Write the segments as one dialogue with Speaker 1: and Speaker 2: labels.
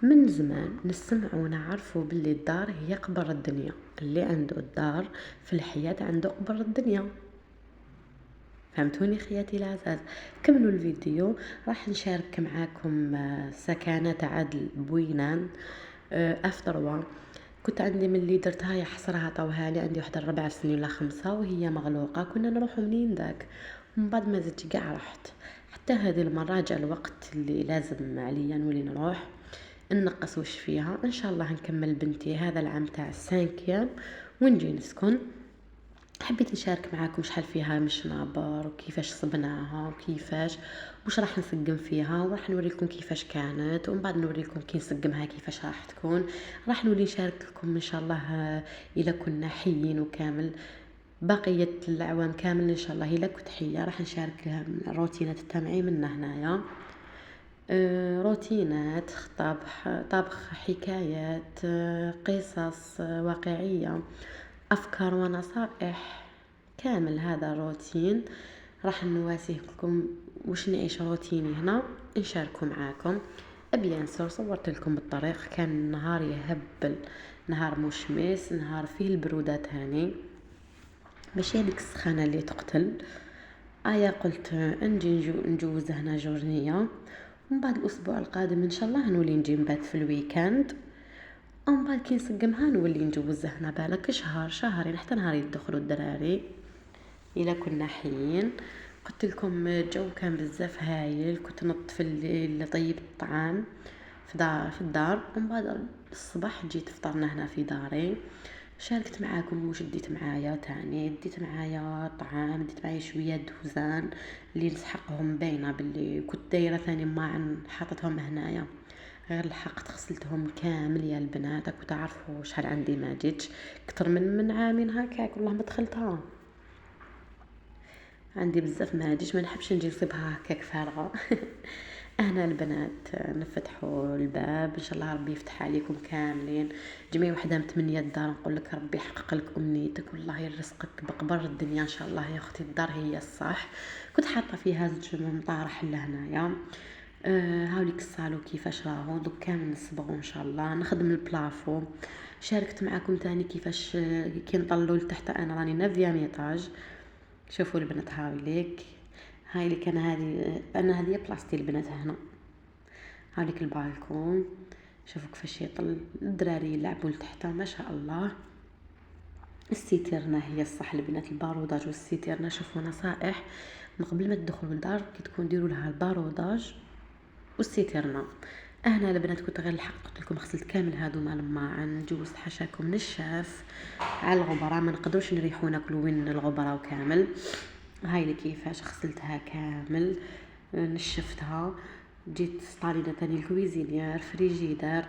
Speaker 1: من زمان نسمع ونعرفوا باللي الدار هي قبر الدنيا. اللي عنده الدار في الحياة عنده قبر الدنيا. فهمتوني خياتي العزاز؟ كملوا الفيديو، راح نشارك معاكم سكنة عدل بوينان افتروا. كنت عندي من اللي درتها يحصرها طوها لي عندي واحدة 4 سنين ولا 5 وهي مغلوقة. كنا نروح منين داك ومن بعد ما زدت كاع رحت. حتى هذه المرة جاء الوقت اللي لازم عليا نولي نروح ننقص وش فيها. ان شاء الله هنكمل بنتي هذا العام تاع السانكيام ونجي نسكن. حبيت نشارك معاكم شحال فيها مش نابر وكيفاش صبناها وكيفاش وش راح نسقم فيها، وراح نوريكم كيفاش كانت ومن بعد نوريكم كي نسقمها كيفاش راح تكون. راح نولي نشارك لكم ان شاء الله اذا كنا حيين وكامل بقية الأعوام كامل إن شاء الله. إلا كنت حية راح نشارك الروتينات تاعي من هنايا. روتينات طبخ حكايات قصص واقعية أفكار ونصائح كامل. هذا روتين راح نواسيه لكم وش نعيش روتيني هنا نشاركه معاكم. أبيان صورت لكم بالطريق. كان نهار يهبل، نهار مشمس، نهار فيه البرودة تاني ماشي هذيك السخانة اللي تقتل. قلت نجي نجوز هنا جورنية ومن بعد الأسبوع القادم إن شاء الله نولي نجي نبات في الويكاند ومن بعد كي نسقمها نولي نجوز هنا بالك شهرين حتى نهار يدخلوا الدراري إلا كنا حيين. قلت لكم الجو كان بزاف هايل. كنت نط في الليل طيب الطعام في الدار ومن بعد الصباح جيت فطرنا هنا في داري. شاركت معاكم وش ديت معايا تاني. ديت معايا طعام، ديت معايا شويه دوزان اللي نسحقهم باينه باللي كنت دايره ثاني ما حاطتهم هنايا غير لحقت غسلتهم كامل يا البنات. وتعرفوا شحال عندي ما جيتش اكثر من عامين هكاك والله ما دخلتها. عندي بزاف ما جيتش ما نحبش نجي نصيبها هكاك فارغه. اهنا البنات نفتحوا الباب ان شاء الله ربي يفتح عليكم كاملين. جميع وحده متمنيه الدار نقول لك ربي يحقق لك امنيتك والله يرزقك بقبر الدنيا ان شاء الله يا اختي. الدار هي الصح. كنت حاطه فيها زوج مطارح لهنايا. هاوليك الصالو كيفاش راهو دوك كامل نصبغو ان شاء الله. نخدم البلافو. شاركت معكم تاني كيفاش كي نطلوا لتحت. انا راني 9 ايطاج. شوفوا البنات هاي اللي كان هذه بلاصتي البنات هنا. هاوليك البالكون. شوفوا كيفاش يطل الدراري يلعبوا لتحت ما شاء الله. السيتيرنا هي الصح البنات الباروداج والسيتيرنا. شوفوا نصائح من قبل ما تدخلوا الدار كي تكون ديروا لها الباروداج والسيتيرنا. هنا البنات كنت غير الحق قلت لكم غسلت كامل هادو مال الماعن جوزت حاشاكم نشاف على الغبره ما نقدروش نريحو ناكلو وين الغبره وكامل. هاي اللي كيفاش غسلتها كامل نشفتها. جيت طالينا تاني الكويزينير فريجيدر.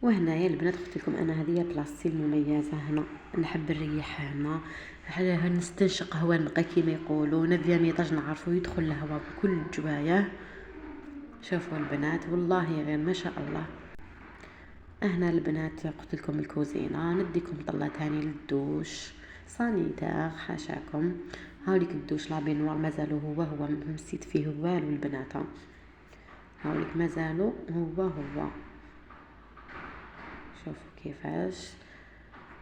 Speaker 1: وهنايا البنات قلت لكم انا هذه بلاصتي المميزه هنا. نحب الريح هنا نستنشق هواء نقي كيما يقولوا. 9 ايطاج نعرفوا يدخل الهواء بكل جوايه. شوفوا البنات والله غير ما شاء الله. هنا البنات قلت لكم الكوزينه. نديكم طله تاني للدوش صانيتاغ حاشاكم. هاوليك الدوش لابينوار مازالو هو نسيت فيه والو البنات. هاوليك مازالو هو شوفوا كيفاش.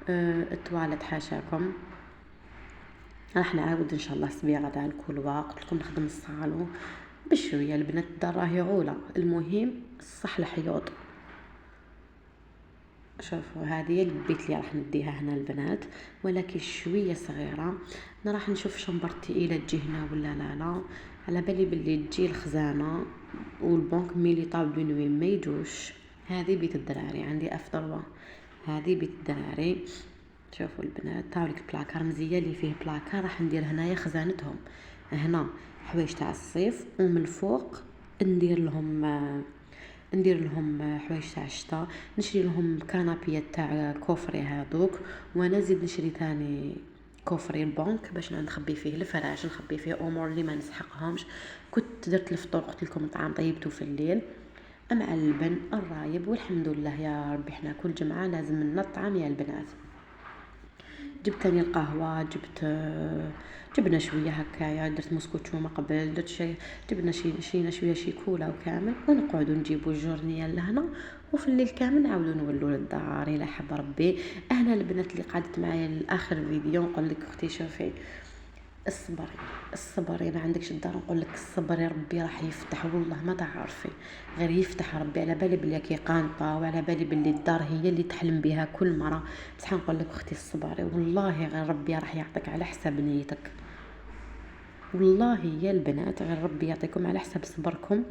Speaker 1: التواليت حاشاكم. راح نعاود ان شاء الله سبيعه تاع الكولوا. قلت لكم نخدم الصالون بشويه البنات. الدار راهي عوله المهم الصح الحيوط. شوفوا هذه البيت اللي راح نديها هنا البنات ولكن شويه صغيره. انا راح نشوف شمبرتي الى تجي هنا ولا لا. على بالي باللي تجي الخزانه والبنك ميلي طاب بنوي ما يجوش. هذه بيت الدراري عندي افضل. هذه بيت الدراري. شوفوا البنات تاوليك البلاكار مزيه اللي فيه بلاكار راح ندير هنايا خزانتهم. هنا حوايج تاع الصيف ومن الفوق ندير لهم حوايج تاع الشتاء. نشري لهم كنابيات تاع كوفري هذوك وانا نزيد نشري ثاني كوفري البنك باش نخبي فيه الفراش نخبي فيه امور اللي ما نسحقهمش. كنت درت الفطور قلت لكم طعام طيبته في الليل مع اللبن الرايب والحمد لله يا ربي. احنا كل جمعه لازم لنا الطعام يا البنات. جبت تاني القهوة، جبنا شوية هكايا، درت موسكوتشو من قبل، درت جبنا شوية شيكولا وكامل، ونقعدوا نجيبوا الجورنية لهنا، وفي الليل كامل نعاودوا نولوا للدار الى حب ربي. اهنا البنات اللي قعدت معايا لاخر فيديو نقول لك اختي شوفي، الصبري ما عندكش الدار، نقول لك الصبري ربي راح يفتح، والله ما تعرفي، غير يفتح ربي. على بالي بلي كي قانطه، وعلى بالي بلي الدار هي اللي تحلم بها كل مره، بصح نقول لك اختي الصبري والله غير ربي راح يعطيك على حساب نيتك، والله يا البنات غير ربي يعطيكم على حساب صبركم.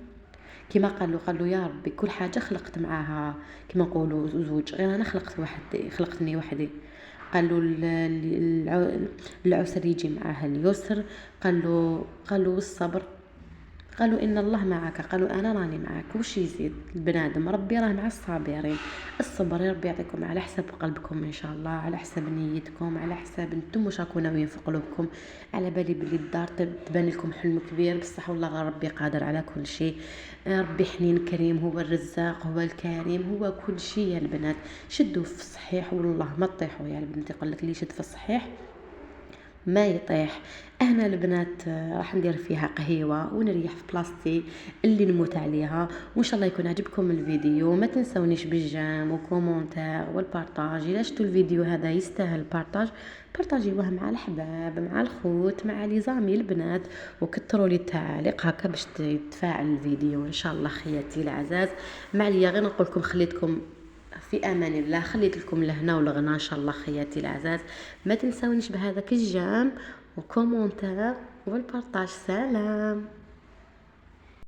Speaker 1: كما قالوا يا ربي كل حاجه خلقت معاها، كما نقولوا زوج، غير انا خلقتني وحدي. قالوا العسر يجي معاه اليسر، قالوا الصبر، قالوا ان الله معك، قالوا انا راني معك. وش يزيد البنادم، ربي راه مع الصابرين. الصبر يا ربي يعطيكم على حسب قلبكم ان شاء الله، على حسب نيتكم، على حساب انتم واش راكم ناويين في قلوبكم. على بالي بلي الدار تبان لكم حلم كبير، بصح والله غير ربي قادر على كل شيء. ربي حنين كريم، هو الرزاق، هو الكريم، هو كل شيء يا البنات. شدوا في الصحيح والله ما تطيحوا يا البنات، يقول لك اللي يشد في الصحيح ما يطيح. انا البنات راح ندير فيها قهيوه ونريح في بلاصتي اللي نموت عليها. وان شاء الله يكون عجبكم الفيديو، ما تنسونيش بالجيم وكومونتير والبارطاج. اذا شفتوا الفيديو هذا يستاهل البارطاج، بارطاجيوه مع الحباب، مع الخوت، مع لي زامي البنات، وكثروا لي التعليق هكا باش يتفاعل الفيديو ان شاء الله. خياتي العزاز، معليا غير نقول لكم خليتكم في امان الله، خليت لكم لهنا ولغنا ان شاء الله. خياتي العزاز، ما تنسونيش بهذاك الجام وكومونتير والبارطاج. سلام.